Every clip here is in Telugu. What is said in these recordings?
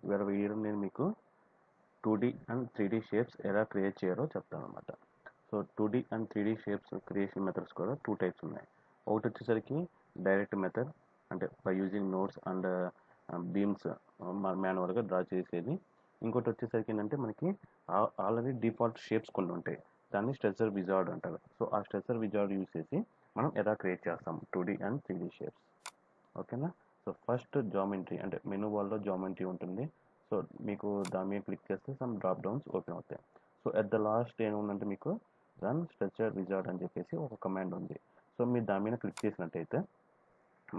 వీడియోలో నేను మీకు 2D అండ్ 3D షేప్స్ ఎలా క్రియేట్ చేయాలో చెప్తాను అనమాట. So 2D and 3D shapes creation methods కూడా 2 టైప్స్ ఉన్నాయి. ఒకటి వచ్చేసరికి డైరెక్ట్ మెథడ్, అంటే by using nodes and beams మాన్యువల్గా డ్రా చేసేది. ఇంకోటి వచ్చేసరికి ఏంటంటే మనకి ఆల్రెడీ డిఫాల్ట్ షేప్స్ కొన్ని ఉంటాయి, దాన్ని స్ట్రెచర్ విజార్డ్ అంటారు. సో ఆ స్ట్రెచర్ విజార్డ్ యూజ్ చేసి మనం ఎలా క్రియేట్ చేస్తాం 2D అండ్ 3D షేప్స్. ఓకేనా. సో ఫస్ట్ జామెట్రీ, అంటే మెనూ బార్లో జామెట్రీ ఉంటుంది. సో మీకు దాని మీద క్లిక్ చేస్తే సమ్ డ్రాప్ డౌన్స్ ఓపెన్ అవుతాయి. సో అట్ ద లాస్ట్ ఏముందంటే మీకు రన్ స్ట్రెచర్ విజార్డ్ అని చెప్పేసి ఒక కమాండ్ ఉంది. సో మీరు దాని మీద క్లిక్ చేసినట్టయితే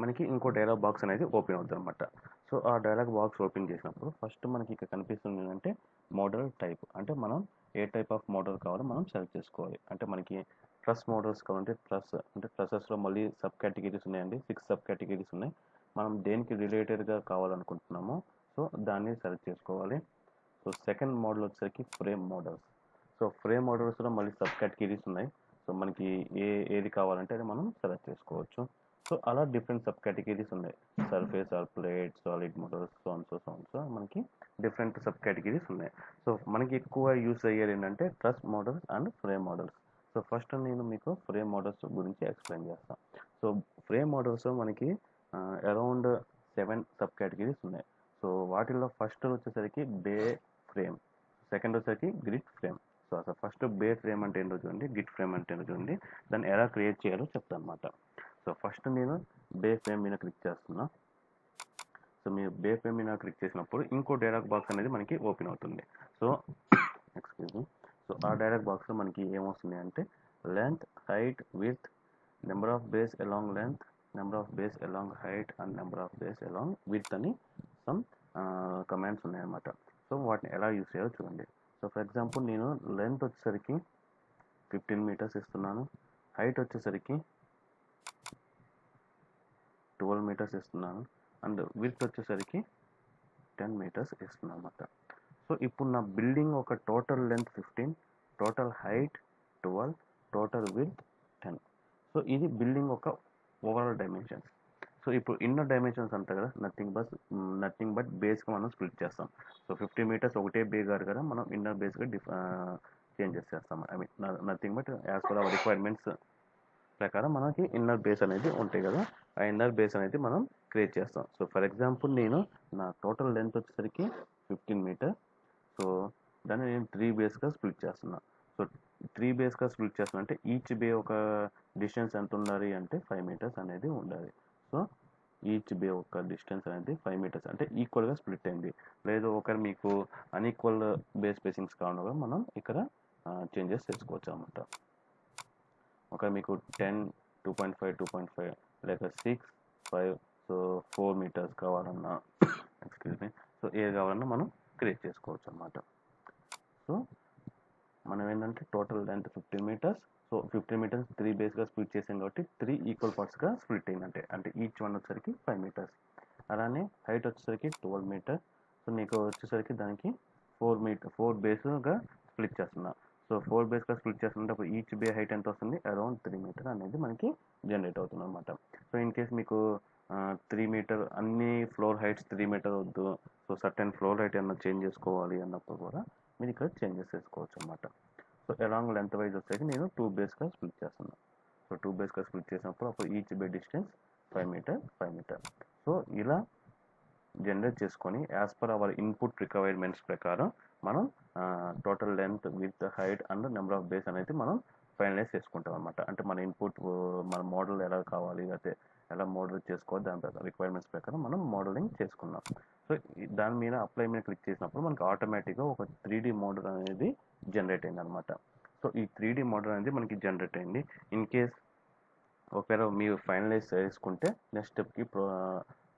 మనకి ఇంకో డైలాగ్ బాక్స్ అనేది ఓపెన్ అవుతుంది అనమాట. సో ఆ డైలాగ్ బాక్స్ ఓపెన్ చేసినప్పుడు ఫస్ట్ మనకి ఇక్కడ కనిపిస్తుంది ఏంటంటే మోడల్ టైప్, అంటే మనం ఏ టైప్ ఆఫ్ మోడల్ కావాలో మనం సెలెక్ట్ చేసుకోవాలి. అంటే మనకి ట్రస్ మోడల్స్ కావాలంటే ట్రస్, అంటే ట్రసెస్లో మళ్ళీ సబ్ కేటగిరీస్ ఉన్నాయండి, 6 సబ్ కేటగిరీస్ ఉన్నాయి. మనం దేనికి రిలేటెడ్గా కావాలనుకుంటున్నామో సో దాన్ని సెలెక్ట్ చేసుకోవాలి. సో సెకండ్ మోడల్ వచ్చేసరికి ఫ్రేమ్ మోడల్స్. సో ఫ్రేమ్ మోడల్స్లో మళ్ళీ సబ్ కేటగిరీస్ ఉన్నాయి. సో మనకి ఏది కావాలంటే అది మనం సెలెక్ట్ చేసుకోవచ్చు. సో అలా డిఫరెంట్ సబ్ కేటగిరీస్ ఉన్నాయి. Surface or plate, solid models, so మనకి డిఫరెంట్ సబ్ కేటగిరీస్ ఉన్నాయి. సో మనకి ఎక్కువ యూస్ అయ్యేది ఏంటంటే truss models and frame models. So first నేను మీకు ఫ్రేమ్ మోడల్స్ గురించి ఎక్స్ప్లెయిన్ చేస్తాను. సో ఫ్రేమ్ మోడల్స్ మనకి అరౌండ్ 7 సబ్ కేటగిరీస్ ఉన్నాయి. సో వాటిల్లో ఫస్ట్ వచ్చేసరికి బే ఫ్రేమ్, సెకండ్ వచ్చేసరికి గ్రిడ్ ఫ్రేమ్. సో అసలు ఫస్ట్ బే ఫ్రేమ్ అంటే ఏంటో చూడండి, గ్రిడ్ ఫ్రేమ్ అంటే ఏంటో చూడండి, దాన్ని ఎలా క్రియేట్ చేయాలో చెప్తాను అనమాట. సో ఫస్ట్ నేను బే ఫ్రేమ్ మీద క్లిక్ చేస్తున్నా. సో మీరు బే ఫ్రేమ్ మీద క్లిక్ చేసినప్పుడు ఇంకో డైలాగ్ బాక్స్ అనేది మనకి ఓపెన్ అవుతుంది. So excuse me. సో ఆ డైలాగ్ బాక్స్లో మనకి ఏమొస్తుంది అంటే length, height, width, number of base along length, number of base along height and number of base along width అని సమ్ కమాండ్స్ ఉన్నాయన్నమాట. సో వాటిని ఎలా యూస్ చేయాలో చూడండి. సో ఫర్ ఎగ్జాంపుల్ నేను లెంత్ వచ్చేసరికి 15 మీటర్స్ ఇస్తున్నాను, హైట్ వచ్చేసరికి 12 మీటర్స్ ఇస్తున్నాను, అండ్ విడ్త్ వచ్చేసరికి 10 మీటర్స్ ఇస్తున్నాను అనమాట. సో ఇప్పుడు నా బిల్డింగ్ ఒక total length 15, total height 12, total width 10. So ఇది బిల్డింగ్ ఒక ఓవరాల్ డైమెన్షన్స్. సో ఇప్పుడు ఇన్నర్ డైమెన్షన్స్ అంతా కదా నథింగ్ బట్ బేస్గా మనం స్ప్లిట్ చేస్తాం. సో 50 మీటర్స్ ఒకటే బే కాదు కదా, మనం ఇన్నర్ బేస్గా చేంజెస్ చేస్తాం. I mean nothing but as per our requirements ప్రకారం మనకి ఇన్నర్ బేస్ అనేది ఉంటాయి కదా, ఆ ఇన్నర్ బేస్ అనేది మనం క్రియేట్ చేస్తాం. సో ఫర్ ఎగ్జాంపుల్ నేను నా టోటల్ లెంత్ వచ్చేసరికి 15 మీటర్. సో దాన్ని నేను 3 బేస్గా స్ప్లిట్ చేస్తున్నా. సో 3 బేస్గా స్ప్లిట్ చేస్తున్నా అంటే ఈచ్ బే ఒక డిస్టెన్స్ ఎంత ఉండాలి అంటే 5 మీటర్స్ అనేది ఉండాలి. సో ఈచ్ బే ఒక డిస్టెన్స్ అనేది 5 మీటర్స్ అంటే ఈక్వల్గా స్ప్లిట్ అయింది. లేదు ఒకరు మీకు అన్ఈక్వల్ బే స్పేసింగ్స్ కావాలన్నా మనం ఇక్కడ చేంజెస్ చేసుకోవచ్చు అన్నమాట. ఒక మీకు 10, 2.5, 2.5 లేక 6, 5, సో 4 మీటర్స్ కావాలన్నా ఎక్స్క్యూజ్ మీ, సో ఏది కావాలన్నా మనం క్రియేట్ చేసుకోవచ్చు అన్నమాట. సో మనం ఏంటంటే total length 15 metres. So 15 metres 3 బేస్గా స్ప్లిట్ చేసాం కాబట్టి 3 ఈక్వల్ పార్ట్స్గా స్ప్లిట్ అయిందంటే అంటే ఈచ్ వన్ వచ్చేసరికి 5 మీటర్స్. అలానే హైట్ వచ్చేసరికి 12 మీటర్. సో నీకు వచ్చేసరికి దానికి 4 బేస్గా స్ప్లిట్ చేస్తున్నా. సో 4 బేస్గా స్ప్లిట్ చేస్తుంటే అప్పుడు ఈచ్ బే హైట్ ఎంత వస్తుంది, అరౌండ్ 3 మీటర్ అనేది మనకి జనరేట్ అవుతుంది అనమాట. సో ఇన్ కేస్ మీకు 3 మీటర్ అన్ని ఫ్లోర్ హైట్స్ 3 మీటర్ వద్దు, సో సర్టెన్ ఫ్లోర్ హైట్ ఏమన్నా చేంజ్ చేసుకోవాలి అన్నప్పుడు కూడా మీరు ఇక్కడ చేంజెస్ చేసుకోవచ్చు అనమాట. సో అలాంగ్ లెంత్ వైజ్ వచ్చేసి నేను 2 బేస్గా స్ప్లిట్ చేస్తున్నాను. సో 2 బేస్గా స్ప్లిట్ చేసినప్పుడు అప్పుడు each bay distance 5 metre 5 metre. So ఇలా జనరేట్ చేసుకొని as per our input requirements ప్రకారం మనం total length, width, height and number of bays అనేది మనం ఫైనలైజ్ చేసుకుంటాం అనమాట. అంటే మన ఇన్పుట్ మన మోడల్ ఎలా కావాలి, లేకపోతే ఎలా మోడల్ చేసుకోవాలి దాని ప్రకారం రిక్వైర్మెంట్స్ ప్రకారం మనం మోడలింగ్ చేసుకున్నాం. సో దాని మీద అప్లై మీద క్లిక్ చేసినప్పుడు మనకి ఆటోమేటిక్గా ఒక 3D మోడల్ అనేది జనరేట్ అయింది అనమాట. సో ఈ 3D మోడల్ అనేది మనకి జనరేట్ అయింది. ఇన్ కేస్ ఒకవేళ మీరు ఫైనలైజ్ చేసుకుంటే నెక్స్ట్ స్టెప్కి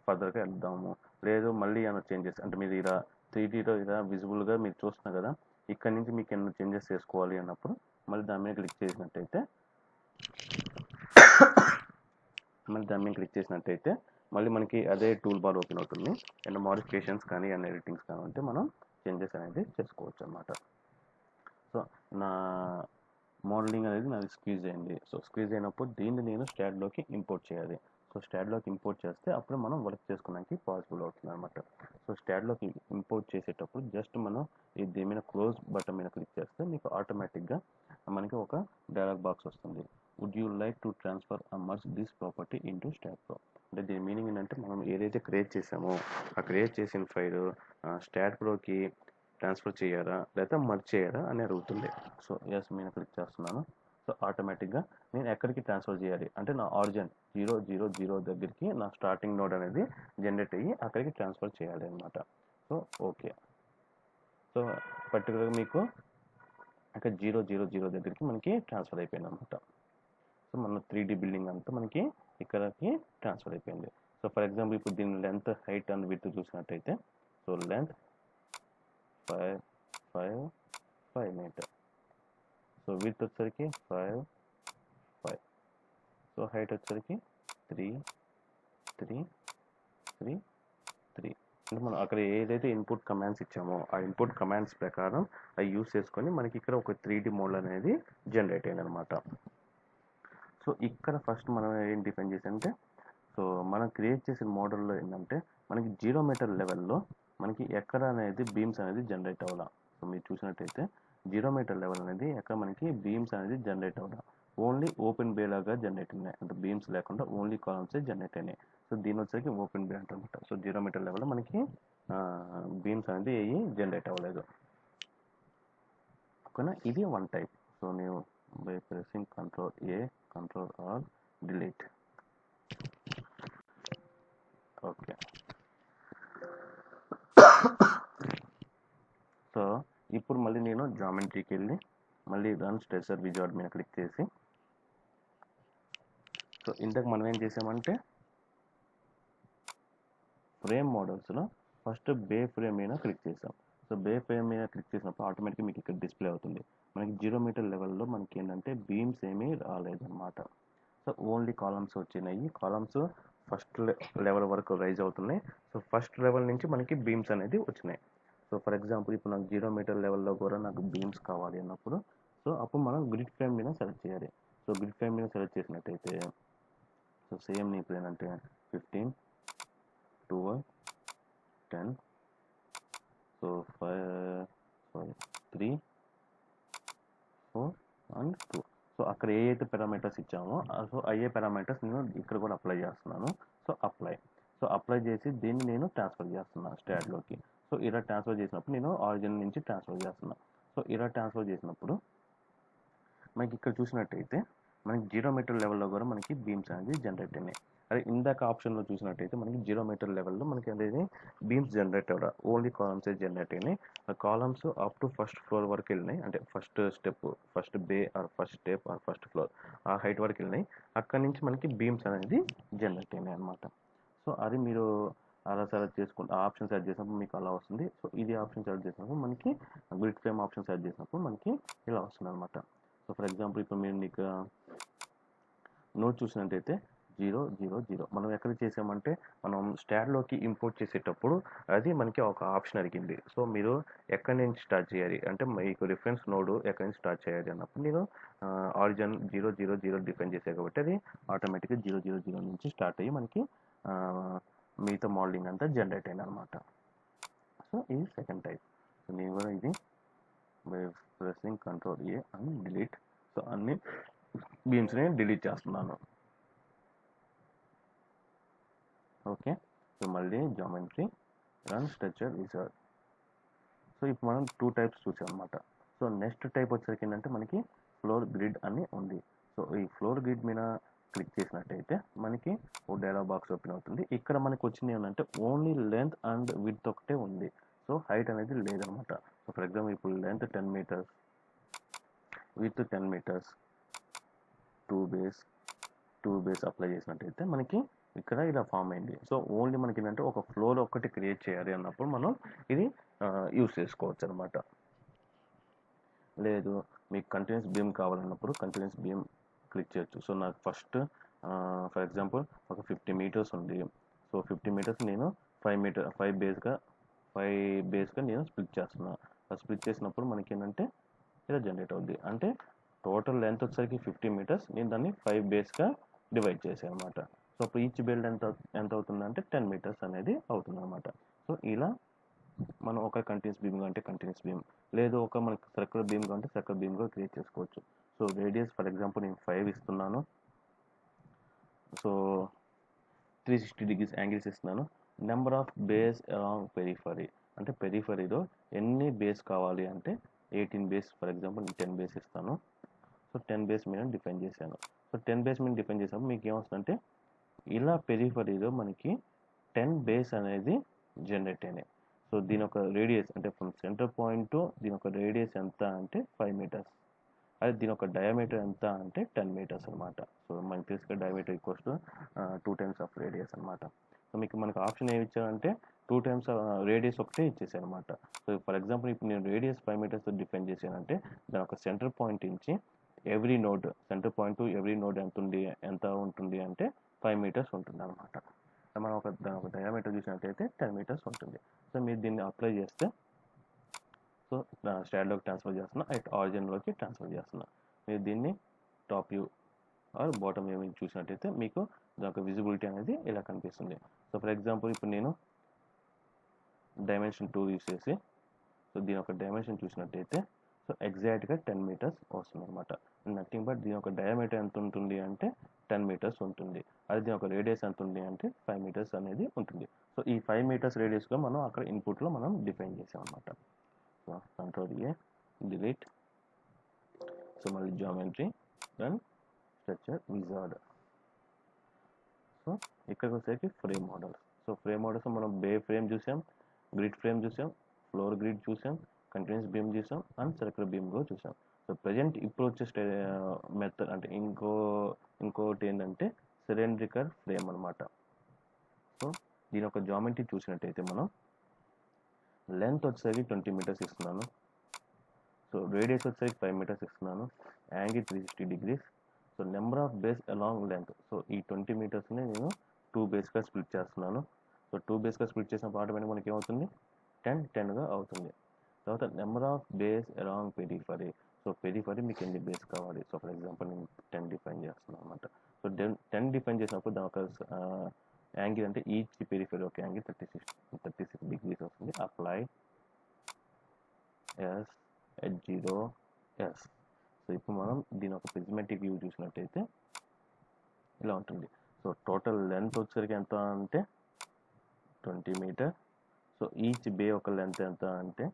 ఫర్దర్గా వెళ్దాము. లేదు మళ్ళీ ఏమైనా చేంజెస్ అంటే మీరు ఇలా 3Dలో ఇలా విజిబుల్గా మీరు చూస్తున్నారు కదా, ఇక్కడ నుంచి మీకు ఏమైనా చేంజెస్ చేసుకోవాలి అన్నప్పుడు మళ్ళీ దాని మీద క్లిక్ చేసినట్టయితే మళ్ళీ మనకి అదే టూల్ బార్ ఓపెన్ అవుతుంది. అండ్ మోడిఫికేషన్స్ కానీ అండ్ ఎడిటింగ్స్ కానీ ఉంటే మనం చేంజెస్ అనేది చేసుకోవచ్చు అన్నమాట. సో నా మోడలింగ్ అనేది నాది స్క్వీజ్ అయింది. సో స్క్వీజ్ అయినప్పుడు దీన్ని నేను స్టాడ్లోకి ఇంపోర్ట్ చేయాలి. సో స్టాడ్లోకి ఇంపోర్ట్ చేస్తే అప్పుడు మనం వర్క్ చేసుకోవడానికి పాసిబుల్ అవుతుంది అనమాట. సో స్టాడ్లోకి ఇంపోర్ట్ చేసేటప్పుడు జస్ట్ మనం దీని మీద క్లోజ్ బటన్ మీద క్లిక్ చేస్తే మీకు ఆటోమేటిక్గా మనకి ఒక డైలాగ్ బాక్స్ వస్తుంది. Would you like to transfer merge this property into STAAD Pro. అంటే దీని మీనింగ్ ఏంటంటే మనం ఏదైతే క్రియేట్ చేసామో ఆ క్రియేట్ చేసిన ఫైల్ స్టాడ్ ప్రోకి ట్రాన్స్ఫర్ చేయాలా లేదా మర్జ్ చేయాలా అని అడుగుతుంది. సో ఎస్ మీద క్లిక్ చేస్తున్నాను. సో ఆటోమేటిక్గా నేను ఎక్కడికి ట్రాన్స్ఫర్ చేయాలి అంటే నా ఆరిజిన్ 000 దగ్గరికి నా స్టార్టింగ్ నోడ్ అనేది జనరేట్ అయ్యి అక్కడికి ట్రాన్స్ఫర్ చేయాలి అనమాట. So okay. సో పర్టికులర్గా మీకు అక్కడ 000 దగ్గరికి మనకి ట్రాన్స్ఫర్ అయిపోయింది అనమాట. సో మన 3D బిల్డింగ్ అంతా మనకి ఇక్కడికి ట్రాన్స్ఫర్ అయిపోయింది. సో ఫర్ ఎగ్జాంపుల్ ఇప్పుడు దీని లెంత్ హైట్ అండ్ విడ్త్ చూసినట్టయితే so length 5 metre, so width వచ్చేసరికి 5 సో హైట్ వచ్చేసరికి 3 అంటే మనం అక్కడ ఏదైతే ఇన్పుట్ కమాండ్స్ ఇచ్చామో ఆ ఇన్పుట్ కమాండ్స్ ప్రకారం అవి యూస్ చేసుకొని మనకి ఇక్కడ ఒక 3D మోడల్ అనేది జనరేట్ అయింది అనమాట. సో ఇక్కడ ఫస్ట్ మనం ఏం డిఫైన్ చేసామంటే సో మనం క్రియేట్ చేసిన మోడల్లో ఏంటంటే మనకి 0 మీటర్ లెవెల్లో మనకి ఎక్కడ అనేది బీమ్స్ అనేది జనరేట్ అవ్వాల. సో మీరు చూసినట్టయితే 0 మీటర్ లెవెల్ అనేది ఎక్కడ మనకి బీమ్స్ అనేది జనరేట్ అవ్వాల. ఓన్లీ ఓపెన్ బే లాగా జనరేట్ అయినాయి, అంటే బీమ్స్ లేకుండా ఓన్లీ కాలమ్సే జనరేట్ అయినాయి. సో దీని వచ్చేసరికి ఓపెన్ బే అంటారనమాట. సో 0 మీటర్ లెవెల్లో మనకి బీమ్స్ అనేది ఏవి జనరేట్ అవ్వలేదు. ఓకేనా, ఇది వన్ టైప్. సో నేను by pressing control A control or delete. Okay, so ఇప్పుడు మళ్ళీ నేను జామెట్రీకి వెళ్ళి మళ్ళీ రన్ స్ట్రెచర్ విజార్డ్ మీద క్లిక్ చేసి సో ఇంతకు మనం ఏం చేసామంటే ఫ్రేమ్ మోడల్స్లో ఫస్ట్ బే ఫ్రేమ్ మీద క్లిక్ చేసాం. సో బే ఫ్రేమ్ మీద క్లిక్ చేసినప్పుడు ఆటోమేటిక్గా మీకు ఇక్కడ డిస్ప్లే అవుతుంది. మనకి 0 మీటర్ లెవెల్లో మనకి ఏంటంటే బీమ్స్ ఏమీ రాలేదన్నమాట. సో ఓన్లీ కాలమ్స్ వచ్చినాయి. కాలమ్స్ ఫస్ట్ లెవెల్ వరకు రైజ్ అవుతున్నాయి. సో ఫస్ట్ లెవెల్ నుంచి మనకి బీమ్స్ అనేది వచ్చినాయి. సో ఫర్ ఎగ్జాంపుల్ ఇప్పుడు నాకు 0 మీటర్ లెవెల్లో కూడా నాకు బీమ్స్ కావాలి అన్నప్పుడు సో అప్పుడు మనం గ్రిడ్ ఫ్రేమ్ మీద సెలెక్ట్ చేయాలి. సో గ్రిడ్ ఫ్రేమ్ మీద సెలెక్ట్ చేసినట్టయితే సో సేమ్ నీకు ఏంటంటే 15, 12, 10, సో 3, 4 and 2. సో అక్కడ ఏ అయితే పారామీటర్స్ ఇచ్చామో సో అయ్యే పారామీటర్స్ నేను ఇక్కడ కూడా అప్లై చేస్తున్నాను. సో అప్లై చేసి దీన్ని నేను ట్రాన్స్ఫర్ చేస్తున్నాను స్టాడ్లోకి. సో ఇలా ట్రాన్స్ఫర్ చేసినప్పుడు నేను ఆరిజిన్ నుంచి ట్రాన్స్ఫర్ చేస్తున్నాను. సో ఇలా ట్రాన్స్ఫర్ చేసినప్పుడు మనకి ఇక్కడ చూసినట్టయితే మనకి 0 మీటర్ లెవెల్లో కూడా మనకి బీమ్స్ అనేది జనరేట్ అయినాయి. అదే ఇందాక ఆప్షన్లో చూసినట్టయితే మనకి 0 మీటర్ లెవెల్లో మనకి అనేది బీమ్స్ జనరేట్ అవ్వడం ఓన్లీ కాలమ్స్ జనరేట్ అయినాయి. ఆ columns up to first floor వరకు వెళ్ళినాయి, అంటే first step, first bay or first step or first floor ఆ హైట్ వరకు వెళ్ళినాయి. అక్కడి నుంచి మనకి బీమ్స్ అనేది జనరేట్ అయినాయి అనమాట. సో అది మీరు అలా సెలెక్ట్ చేసుకుంటే ఆ ఆప్షన్ సెలెక్ట్ చేసినప్పుడు మీకు అలా వస్తుంది. సో ఇది ఆప్షన్ సెలెక్ట్ చేసినప్పుడు మనకి గ్రిడ్ ఫ్రేమ్ ఆప్షన్ సెలెక్ట్ చేసినప్పుడు మనకి ఇలా వస్తుంది అనమాట. సో ఫర్ ఎగ్జాంపుల్ ఇప్పుడు మీరు మీకు నోట్ చూసినట్టయితే 000 మనం ఎక్కడ చేసామంటే మనం స్టాడ్లోకి ఇంపోర్ట్ చేసేటప్పుడు అది మనకి ఒక ఆప్షన్ అడిగింది. సో మీరు ఎక్కడి నుంచి స్టార్ట్ చేయాలి అంటే మీకు రిఫరెన్స్ నోడ్ ఎక్కడి నుంచి స్టార్ట్ చేయాలి అన్నప్పుడు నేను ఆరిజిన్ 000 డిఫైన్ చేసాను కాబట్టి అది ఆటోమేటిక్గా 000 నుంచి స్టార్ట్ అయ్యి మనకి మిగతా మోడలింగ్ అంతా జనరేట్ అయింది అనమాట. సో ఇది సెకండ్ టైప్. సో నేను కూడా ఇది by pressing control A and delete. So అన్ని బీమ్స్ని డిలీట్ చేస్తున్నాను. ఓకే, సో మళ్ళీ geometry run structure wizard. So ఇప్పుడు మనం 2 టైప్స్ చూసాం అనమాట. సో నెక్స్ట్ టైప్ వచ్చేసరికి ఏంటంటే మనకి ఫ్లోర్ గ్రిడ్ అని ఉంది. సో ఈ ఫ్లోర్ గ్రిడ్ మీద క్లిక్ చేసినట్టయితే మనకి ఓ డైలాగ్ బాక్స్ ఓపెన్ అవుతుంది. ఇక్కడ మనకి వచ్చింది ఏంటంటే ఓన్లీ లెంత్ అండ్ విడ్త్ ఒకటే ఉంది. సో హైట్ అనేది లేదనమాట. సో ఫర్ ఎగ్జాంపుల్ ఇప్పుడు length 10 metres, width 10 metres, 2 bays apply చేసినట్టయితే మనకి ఇక్కడ ఇలా ఫామ్ అయింది. సో ఓన్లీ మనకి ఏంటంటే ఒక ఫ్లోర్ ఒక్కటి క్రియేట్ చేయాలి అన్నప్పుడు మనం ఇది యూస్ చేసుకోవచ్చు అనమాట. లేదు మీకు కంటిన్యూస్ బీమ్ కావాలన్నప్పుడు కంటిన్యూస్ బీమ్ క్లిక్ చేయొచ్చు. సో నాకు ఫస్ట్ ఫర్ ఎగ్జాంపుల్ ఒక 50 మీటర్స్ ఉంది. సో 50 మీటర్స్ నేను 5 బేస్గా నేను స్ప్లిట్ చేస్తున్నాను. స్ప్లిట్ చేసినప్పుడు మనకి ఏంటంటే ఇలా జనరేట్ అవుద్ది. అంటే టోటల్ లెంత్ వచ్చేసరికి 50 మీటర్స్, నేను దాన్ని 5 బేస్గా డివైడ్ చేశాను అనమాట. సో సో అప్పుడు ఈచ్ బిల్డ్ ఎంత అవుతుందంటే 10 మీటర్స్ అనేది అవుతుంది అనమాట. సో ఇలా మనం ఒక కంటిన్యూస్ బీమ్ అంటే కంటిన్యూస్ బీమ్, లేదు ఒక మనకి సర్కులర్ బీమ్ అంటే సర్కులర్ బీమ్ కూడా క్రియేట్ చేసుకోవచ్చు. సో రేడియస్ ఫర్ ఎగ్జాంపుల్ నేను 5 ఇస్తున్నాను. సో 360 degrees యాంగిల్స్ ఇస్తున్నాను. Number of base along periphery, అంటే పెరిఫరీలో ఎన్ని బేస్ కావాలి అంటే 18 బేస్, ఫర్ ఎగ్జాంపుల్ నేను 10 బేస్ ఇస్తాను. సో 10 బేస్ మీద డిఫైన్ చేశాను. సో 10 బేస్ మీద డిఫైన్ చేసినప్పుడు మీకు ఏమొస్తుందంటే ఇలా పెరిఫరీలో మనకి 10 బేస్ అనేది జనరేట్ అయినాయి. సో దీని ఒక రేడియస్ అంటే ఫ్రమ్ సెంటర్ పాయింట్ దీని ఒక రేడియస్ ఎంత అంటే 5 మీటర్స్. అదే దీని ఒక డయామీటర్ ఎంత అంటే 10 మీటర్స్ అనమాట. సో మనకి తెలుసుగా diameter equals to 2 times of radius అనమాట. సో మనకు ఆప్షన్ ఏమి ఇచ్చారంటే 2 టైమ్స్ రేడియస్ ఒకటే ఇచ్చేసాను అనమాట. సో ఫర్ ఎగ్జాంపుల్ ఇప్పుడు నేను రేడియస్ 5 మీటర్స్ డిఫైన్ చేశానంటే దాని ఒక సెంటర్ పాయింట్ నుంచి every node, centre point to every node ఎంత ఉంటుంది అంటే 5 మీటర్స్ ఉంటుంది అనమాట. మనం దాని ఒక డయామీటర్ చూసినట్టయితే 10 మీటర్స్ ఉంటుంది. సో మీరు దీన్ని అప్లై చేస్తే సో స్టాండ్లోకి ట్రాన్స్ఫర్ చేస్తున్నా, అట్ ఆరిజిన్లోకి ట్రాన్స్ఫర్ చేస్తున్నా. మీరు దీన్ని top view or bottom view చూసినట్టయితే మీకు దాని విజిబిలిటీ అనేది ఇలా కనిపిస్తుంది. సో ఫర్ ఎగ్జాంపుల్ ఇప్పుడు నేను డైమెన్షన్ 2 యూస్ చేసి సో దీని ఒక డైమెన్షన్ చూసినట్టయితే సో ఎగ్జాక్ట్గా 10 మీటర్స్ వస్తుంది అనమాట. నథింగ్ బట్ దీని ఒక డయామీటర్ ఎంత ఉంటుంది అంటే 10 మీటర్స్ ఉంటుంది. అది దీని ఒక రేడియస్ ఎంత ఉంది అంటే 5 మీటర్స్ అనేది ఉంటుంది. సో ఈ 5 మీటర్స్ రేడియస్గా మనం అక్కడ ఇన్పుట్లో మనం డిఫైన్ చేసాం అనమాట. So control A, delete. So మళ్ళీ geometry and structure wizard. So ఇక్కడికి వచ్చేసరికి frame models. So frame models మనం బే ఫ్రేమ్ చూసాం, గ్రిడ్ ఫ్రేమ్ చూసాం, ఫ్లోర్ గ్రిడ్ చూసాం, కంటిన్యూస్ బీమ్ చూసాం అండ్ సర్కులర్ బీమ్ కూడా చూసాం. సో ప్రజెంట్ ఇప్పుడు వచ్చే మెథడ్ అంటే ఇంకోటి ఏంటంటే సిలిండ్రికల్ ఫ్రేమ్ అనమాట. సో దీని ఒక జామెట్రీ చూసినట్టయితే మనం లెంత్ వచ్చేసరికి 20 మీటర్స్ ఇస్తున్నాను. సో రేడియస్ వచ్చేసరికి 5 మీటర్స్ ఇస్తున్నాను. Angle 360 degrees. So number of base along length, so ఈ 20 మీటర్స్ని నేను 2 బేస్గా స్ప్లిట్ చేస్తున్నాను. సో 2 బేస్గా స్ప్లిట్ చేసినప్పుడు ఆటోమేటిక్గా మనకి ఏమవుతుంది 10 అవుతుంది. తర్వాత number of base along periphery. So periphery మీకు ఎన్ని బేస్ కావాలి. సో ఫర్ ఎగ్జాంపుల్ నేను 10 డిఫైన్ చేస్తున్నాను అనమాట. సో 10 డిఫైన్ చేసినప్పుడు దాని ఒక యాంగిల్ అంటే ఈచ్ పెరిఫరీ ఒక యాంగిల్ 36 degrees వస్తుంది. Apply S H0 S. So ఇప్పుడు మనం దీని ఒక ప్రిజ్మాటిక్ వ్యూ చూసినట్టయితే ఇలా ఉంటుంది. సో టోటల్ లెంత్ వచ్చేసరికి ఎంత అంటే 20 మీటర్. సో ఈచ్ బే ఒక లెంత్ ఎంత అంటే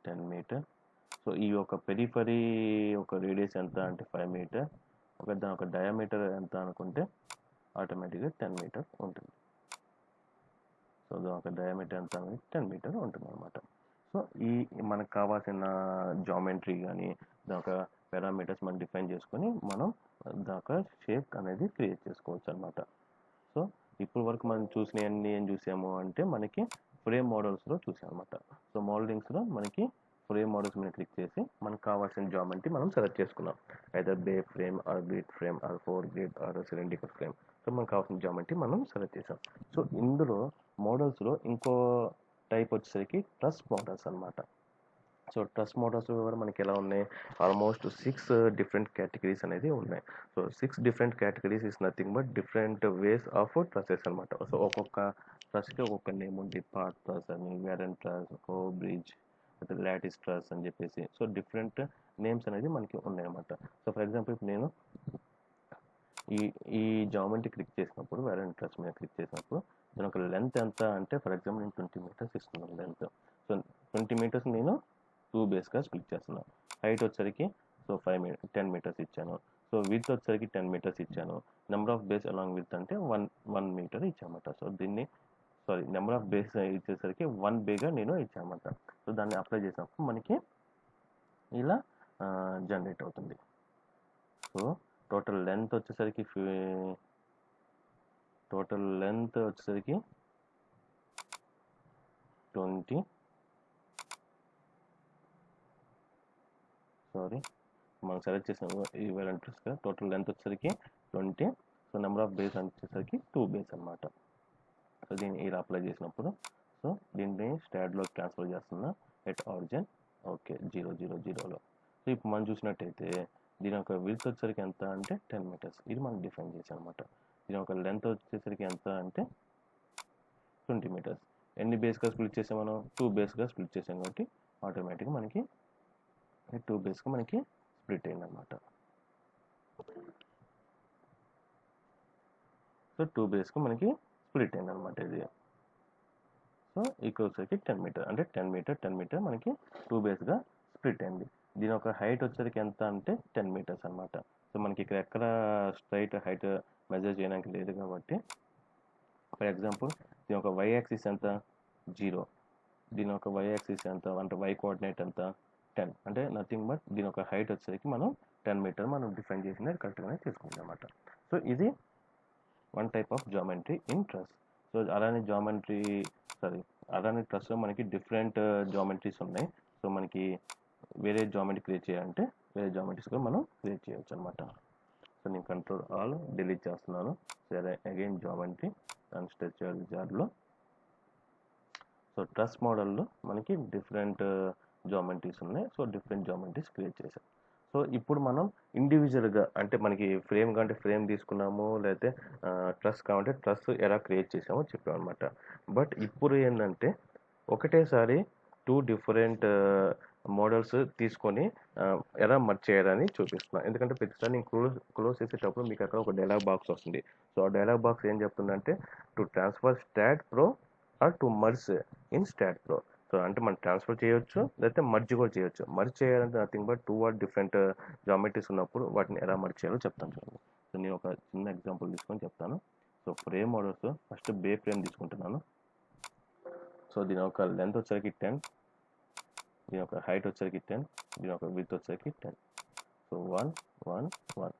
10 మీటర్. సో ఈ ఒక పెరిఫరీ ఒక రేడియస్ ఎంత అంటే 5 మీటర్. దాని ఒక డయామీటర్ ఎంత అనుకుంటే ఆటోమేటిక్గా 10 మీటర్ ఉంటుంది. సో దాని ఒక డయామీటర్ ఎంత అనేది 10 మీటర్ ఉంటుంది అనమాట. సో ఈ మనకు కావాల్సిన జామెట్రీ కానీ దాని ఒక పారామీటర్స్ మనం డిఫైన్ చేసుకొని మనం దాకా షేప్ అనేది క్రియేట్ చేసుకోవచ్చు అనమాట. సో ఇప్పుడు వరకు మనం చూసినవన్నీ ఏం చూసాము అంటే మనకి ఫ్రేమ్ మోడల్స్లో చూసాం అనమాట. సో మోడలింగ్స్లో మనకి ఫ్రేమ్ మోడల్స్ మీద క్లిక్ చేసి మనకు కావాల్సిన జామెట్రీ మనం సెలెక్ట్ చేసుకున్నాం. అయితే bay frame or grid frame or 4 grid or cylindrical frame. So మనకు కావాల్సిన జామెట్రీ మనం సెలెక్ట్ చేసాం. సో ఇందులో మోడల్స్లో ఇంకో టైప్ వచ్చేసరికి ట్రస్ మోడల్స్ అనమాట. సో ట్రస్ మోడల్స్ కూడా మనకి ఎలా ఉన్నాయి, ఆల్మోస్ట్ 6 డిఫరెంట్ కేటగిరీస్ అనేది ఉన్నాయి. So 6 different categories is nothing but different ways of trusses అనమాట. సో ఒక్కొక్క ట్రస్కి ఒక్కొక్క నేమ్ ఉంది. పార్ట్ ట్రస్ అని, వెరన్ ట్రస్, కో బ్రిడ్జ్, లాటిస్ ట్రస్ అని చెప్పేసి. సో డిఫరెంట్ నేమ్స్ అనేది మనకి ఉన్నాయన్నమాట. సో ఫర్ ఎగ్జాంపుల్ ఇప్పుడు నేను ఈ జామెట్రీ క్లిక్ చేసినప్పుడు వెరన్ ట్రస్ మీద క్లిక్ చేసినప్పుడు దాని ఒక లెంత్ ఎంత అంటే ఫర్ ఎగ్జాంపుల్ నేను 20 మీటర్స్ ఇస్తున్నాను లెంత్. సో 20 మీటర్స్ నేను 2 బేస్గా స్ప్లిట్ చేస్తున్నాను. హైట్ వచ్చేసరికి సో 10 మీటర్స్ ఇచ్చాను. సో విడ్త్ వచ్చేసరికి 10 మీటర్స్ ఇచ్చాను. Number of base along width అంటే 1 మీటర్ ఇచ్చామన్నమాట. సో దీన్ని నెంబర్ ఆఫ్ బేస్ ఇచ్చేసరికి 1 బేగా నేను ఇచ్చామన్నమాట. సో దాన్ని అప్లై చేసినప్పుడు మనకి ఇలా జనరేట్ అవుతుంది. సో టోటల్ లెంత్ వచ్చేసరికి 20 మనం సెలెక్ట్ చేసిన ఈ వెరంట్స్గా టోటల్ లెంత్ వచ్చేసరికి 20. సో నెంబర్ ఆఫ్ బేస్ వచ్చేసరికి 2 బేస్ అనమాట. సో దీన్ని ఇలా అప్లై చేసినప్పుడు సో దీన్ని స్టాడ్లోకి ట్రాన్స్ఫర్ చేస్తున్నా ఎట్ ఆరిజిన్ ఓకే 000లో. సో ఇప్పుడు మనం చూసినట్టయితే దీని యొక్క విడ్త్ వచ్చేసరికి ఎంత అంటే 10 మీటర్స్. ఇది మనం డిఫైన్ చేసాం అనమాట. దీని ఒక లెంత్ వచ్చేసరికి ఎంత అంటే 20 మీటర్స్. ఎన్ని బేస్గా స్ప్లిట్ చేసాం మనం? 2 బేస్గా స్ప్లిట్ చేసాం కాబట్టి ఆటోమేటిక్గా మనకి 2 బేస్గా మనకి స్ప్లిట్ అయింది అనమాట. సో 2 బేస్గా మనకి స్ప్లిట్ అయింది అనమాట ఇది. సో ఇక్కడ వచ్చేసరికి 10 మీటర్, అంటే 10 మీటర్ మనకి 2 బేస్గా స్ప్లిట్ అయింది. దీని ఒక హైట్ వచ్చేసరికి ఎంత అంటే 10 మీటర్స్ అనమాట. సో మనకి ఇక్కడ ఎక్కడ స్ట్రైట్ హైట్ మెజర్ చేయడానికి లేదు కాబట్టి, ఫర్ ఎగ్జాంపుల్ దీని ఒక వై యాక్సిస్ ఎంత? 0. దీని ఒక వై యాక్సిస్ ఎంత అంటే వై కోఆర్డినేట్ ఎంత? 10. అంటే నథింగ్ బట్ దీని ఒక హైట్ వచ్చేసరికి మనం 10 మీటర్ మనం డిఫైన్ చేసింది కరెక్ట్గానే తీసుకుంటాం అనమాట. సో ఇది one type of geometry in truss. So అలానే అలానే ట్రస్లో మనకి డిఫరెంట్ జామెట్రీస్ ఉన్నాయి. సో మనకి వేరే జామెట్రీ క్రియేట్ చేయాలంటే వేరే జామెట్రీస్ కూడా మనం క్రియేట్ చేయవచ్చు అనమాట. సో నేను కంట్రోల్ ఆల్ డిలీట్ చేస్తున్నాను. So again geometry and structure విజార్డ్లో. సో ట్రస్ మోడల్లో మనకి డిఫరెంట్ జామెట్రీస్ ఉన్నాయి. సో డిఫరెంట్ జామెట్రీస్ క్రియేట్ చేశాం. సో ఇప్పుడు మనం ఇండివిజువల్గా అంటే మనకి ఫ్రేమ్ కావాలంటే ఫ్రేమ్ తీసుకున్నాము, లేకపోతే ట్రస్ కావాలంటే ట్రస్ ఎలా క్రియేట్ చేసామో చెప్పాం అనమాట. బట్ ఇప్పుడు ఏంటంటే ఒకటేసారి 2 డిఫరెంట్ మోడల్స్ తీసుకొని ఎలా మర్జ్ చేయాలని చూపిస్తున్నాను. ఎందుకంటే ప్రతిసారి నేను క్లోజ్ చేసేటప్పుడు మీకు అక్కడ ఒక డైలాగ్ బాక్స్ వస్తుంది. సో ఆ డైలాగ్ బాక్స్ ఏం చెప్తుందంటే to transfer STAAD Pro or to merge in STAAD Pro. So అంటే మనం ట్రాన్స్ఫర్ చేయొచ్చు, లేకపోతే మర్జ్ కూడా చేయొచ్చు. మర్జ్ చేయాలంటే nothing but 2 are different geometries ఉన్నప్పుడు వాటిని ఎలా మర్జ్ చేయాలో చెప్తాను చూడండి. సో నేను ఒక చిన్న ఎగ్జాంపుల్ తీసుకొని చెప్తాను. So frame models first bay frame తీసుకుంటున్నాను. సో దీని ఒక లెంత్ వచ్చేసరికి 10, దీని ఒక హైట్ వచ్చేసరికి 10, దీని ఒక విడ్త్ వచ్చేసరికి 10. సో 1 1 1.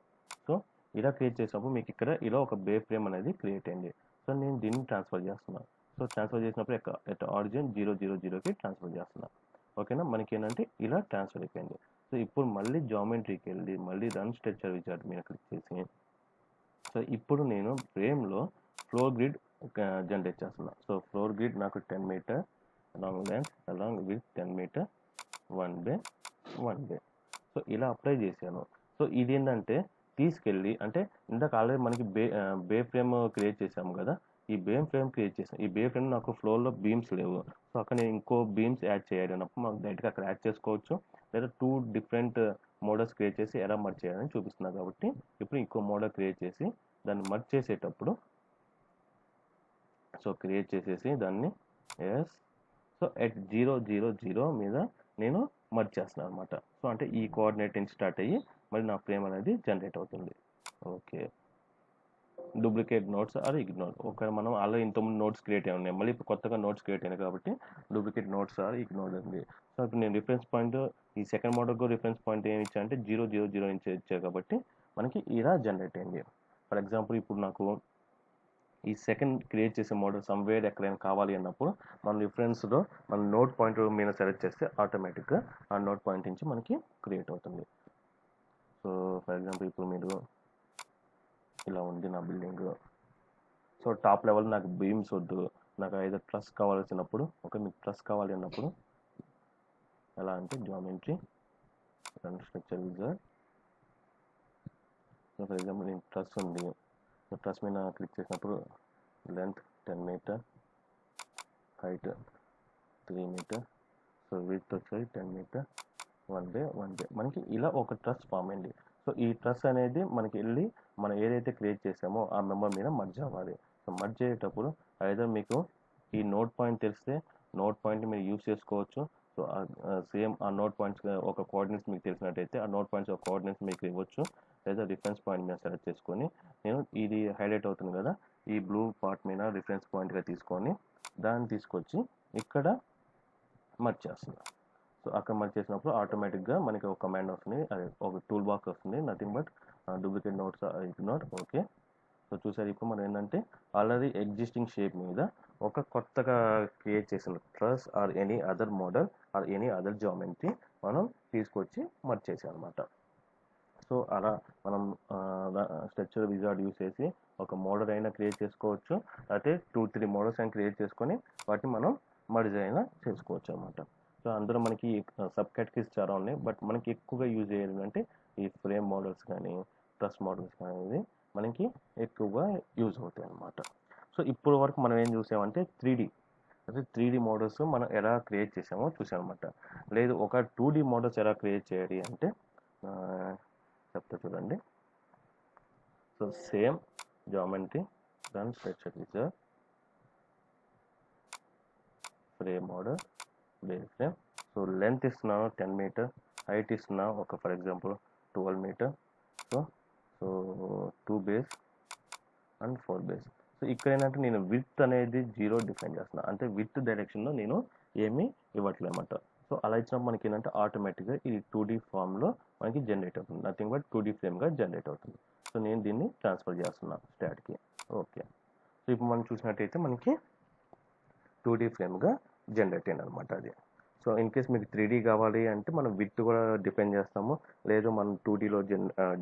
సో ఇలా క్రియేట్ చేసినప్పుడు మీకు ఇక్కడ ఇలా ఒక బే ఫ్రేమ్ అనేది క్రియేట్ అయింది. సో నేను దీన్ని ట్రాన్స్ఫర్ చేస్తున్నాను. సో ట్రాన్స్ఫర్ చేసినప్పుడు ఎట్ ఆరిజిన్ 0 0 0కి ట్రాన్స్ఫర్ చేస్తున్నాను. ఓకేనా, మనకి ఏంటంటే ఇలా ట్రాన్స్ఫర్ అయిపోయింది. సో ఇప్పుడు మళ్ళీ జామెట్రీకి వెళ్ళి మళ్ళీ రన్ స్ట్రక్చర్ విజార్డ్ మీద క్లిక్ చేసి, సో ఇప్పుడు నేను ఫ్రేమ్లో ఫ్లోర్ గ్రిడ్ జనరేట్ చేస్తున్నాను. సో ఫ్లోర్ గ్రిడ్ నాకు 10 metre along length along with 10 metre 1 by 1 by. So ఇలా అప్లై చేశాను. సో ఇది ఏంటంటే తీసుకెళ్ళి అంటే ఇందాక ఆల్రెడీ మనకి బే ఫ్రేమ్ క్రియేట్ చేసాము కదా, ఈ ఫ్రేమ్ క్రియేట్ చేసాను. ఈ బే ఫ్రేమ్ నాకు ఫ్లోర్లో బీమ్స్ లేవు. సో అక్కడ నేను ఇంకో బీమ్స్ యాడ్ చేయాలి అన్నప్పుడు మాకు డైరెక్ట్గా అక్కడ యాడ్ చేసుకోవచ్చు, లేదా 2 డిఫరెంట్ మోడల్స్ క్రియేట్ చేసి ఎలా మర్జ్ చేయాలని చూపిస్తున్నాను. కాబట్టి ఇప్పుడు ఇంకో మోడల్ క్రియేట్ చేసి దాన్ని మర్జ్ చేసేటప్పుడు సో క్రియేట్ చేసేసి దాన్ని సో ఎట్ 0 0 0 మీద నేను మర్జ్ చేస్తున్నాను అనమాట. సో అంటే ఈ కోఆర్డినేట్ నుంచి స్టార్ట్ అయ్యి మళ్ళీ నా ఫ్రేమ్ అనేది జనరేట్ అవుతుంది. Okay, duplicate nodes or ignore. ఒక మనం ఆల్రెడీ ఇంతకుముందు నోట్స్ క్రియేట్ అయి ఉన్నాయి, మళ్ళీ ఇప్పుడు కొత్తగా నోట్స్ క్రియేట్ అయినాయి కాబట్టి డూప్లికేట్ నోట్స్ ఆర్ ఇగ్నోర్ ఉంది. సో ఇప్పుడు నేను రిఫరెన్స్ పాయింట్ ఈ సెకండ్ మోడల్కు రిఫరెన్స్ పాయింట్ ఏమి ఇచ్చా అంటే 0 0 0 నుంచి ఇచ్చారు కాబట్టి మనకి ఇలా జనరేట్ అయింది. ఫర్ ఎగ్జాంపుల్ ఇప్పుడు నాకు ఈ సెకండ్ క్రియేట్ చేసే మోడల్ సమ్వేర్ ఎక్కడైనా కావాలి అన్నప్పుడు మన రిఫరెన్స్లో మన నోట్ పాయింట్ మీద సెలెక్ట్ చేస్తే ఆటోమేటిక్గా ఆ నోట్ పాయింట్ నుంచి మనకి క్రియేట్ అవుతుంది. సో ఫర్ ఎగ్జాంపుల్ ఇప్పుడు మీరు ఇలా ఉంది నా బిల్డింగ్. సో టాప్ లెవెల్ నాకు బీమ్స్ వద్దు, నాకు ఏదో ట్రస్ కావాల్సినప్పుడు, మీకు ట్రస్ కావాలి అన్నప్పుడు ఎలా అంటే geometry run structure wizard. So for example నేను ట్రస్ ఉంది. సో ట్రస్ మీద క్లిక్ చేసినప్పుడు length 10 metre, height 3 metre, so width వచ్చేసి 10 మీటర్ 1 బై 1 బై. మనకి ఇలా ఒక ట్రస్ ఫామ్ అయింది. సో ఈ ట్రస్ అనేది మనకి వెళ్ళి మనం ఏదైతే క్రియేట్ చేసామో ఆ మెంబర్ మీద మర్జ్ అవ్వాలి. సో మర్జ్ అయ్యేటప్పుడు ఐదర్ మీకు ఈ నోట్ పాయింట్ తెలిస్తే నోట్ పాయింట్ మీరు యూజ్ చేసుకోవచ్చు. సో సేమ్ ఆ నోట్ పాయింట్స్ ఒక కోఆర్డినేట్స్ మీకు తెలిసినట్టయితే ఆ నోట్ పాయింట్స్ ఒక కోఆర్డినేట్స్ మీకు ఇవ్వచ్చు, లేదా రిఫరెన్స్ పాయింట్ మీద సెలెక్ట్ చేసుకొని నేను ఇది హైలైట్ అవుతుంది కదా ఈ బ్లూ పార్ట్ మీద రిఫరెన్స్ పాయింట్గా తీసుకొని దాన్ని తీసుకొచ్చి ఇక్కడ మర్జ్ చేస్తున్నాను. సో అక్కడ మర్జ్ చేసినప్పుడు ఆటోమేటిక్గా మనకి ఒక కమాండ్ వస్తుంది, అదే ఒక టూల్ బాక్స్ వస్తుంది, nothing but duplicate notes ignore. Okay, so చూసారు ఇప్పుడు మనం ఏంటంటే ఆల్రెడీ ఎగ్జిస్టింగ్ షేప్ మీద ఒక కొత్తగా క్రియేట్ చేసిన truss or any other model or any other geometry మనం తీసుకొచ్చి మర్జ్ చేసాం అనమాట. సో అలా మనం స్ట్రక్చర్ విజార్డ్ యూస్ చేసి ఒక మోడల్ అయినా క్రియేట్ చేసుకోవచ్చు, అయితే 2-3 మోడల్స్ అయినా క్రియేట్ చేసుకొని వాటిని మనం మర్జ్ అయినా చేసుకోవచ్చు అనమాట. సో అందులో మనకి సబ్ కేటగిరీస్ చాలా ఉన్నాయి, బట్ మనకి ఎక్కువగా యూజ్ అయ్యేది అంటే ఈ ఫ్రేమ్ మోడల్స్ కానీ ట్రస్ మోడల్స్ కానీ మనకి ఎక్కువగా యూజ్ అవుతాయి అన్నమాట. సో ఇప్పుడు వరకు మనం ఏం చూసామంటే 3D, అదే 3D మోడల్స్ మనం ఎలా క్రియేట్ చేసామో చూసామన్నమాట. లేదు ఒక 2D మోడల్స్ ఎలా క్రియేట్ చేయాలి అంటే చెప్తా చూడండి. So same geometry, run structure wizard, frame model, base frame. So length ఇస్తున్నాను 10 మీటర్, హైట్ ఇస్తున్నాను ఒక for example 12 metre. So so 2 bays and 4 bays. So ఇక్కడ ఏంటంటే నేను విడ్త్ అనేది 0 డిఫైన్ చేస్తున్నా, అంటే విడ్త్ డైరెక్షన్లో నేను ఏమీ ఇవ్వట్లేమాట. సో అలా ఇచ్చినప్పుడు మనకి ఏంటంటే ఆటోమేటిక్గా ఇది 2D ఫామ్లో మనకి జనరేట్ అవుతుంది, నథింగ్ బట్ 2D ఫ్రేమ్గా జనరేట్ అవుతుంది. సో నేను దీన్ని ట్రాన్స్ఫర్ చేస్తున్నాను స్టాట్కి. ఓకే, సో ఇప్పుడు మనం చూసినట్టయితే మనకి 2D ఫ్రేమ్గా జనరేట్ అయింది అనమాట అది. సో ఇన్ కేస్ మీకు 3D కావాలి అంటే మనం విత్ కూడా డిఫైన్ చేస్తాము, లేదు మనం 2Dలో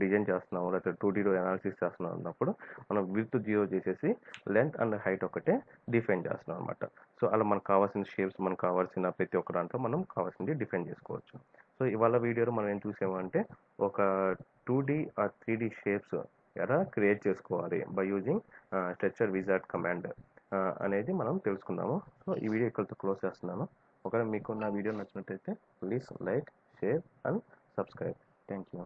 డిజైన్ చేస్తున్నాము, లేకపోతే 2Dలో అనాలిసిస్ చేస్తున్నాం అన్నప్పుడు మనం విత్ 0 చేసేసి లెంత్ అండ్ హైట్ ఒకటే డిఫైన్ చేస్తున్నాం అనమాట. సో అలా మనకు కావాల్సిన షేప్స్, మనకు కావాల్సిన ప్రతి ఒక్క దాంట్లో మనం కావాల్సింది డిఫైన్ చేసుకోవచ్చు. సో ఇవాళ వీడియోలో మనం ఏం చూసామంటే ఒక 2D ఆర్ 3D షేప్స్ ఎలా క్రియేట్ చేసుకోవాలి by using structure wizard command అనేది మనం తెలుసుకుందాము. సో ఈ వీడియో ఇక్కడితో క్లోజ్ చేస్తున్నాను. ఒకవేళ మీకు నా వీడియో నచ్చినట్టయితే please like, share and subscribe. Thank you.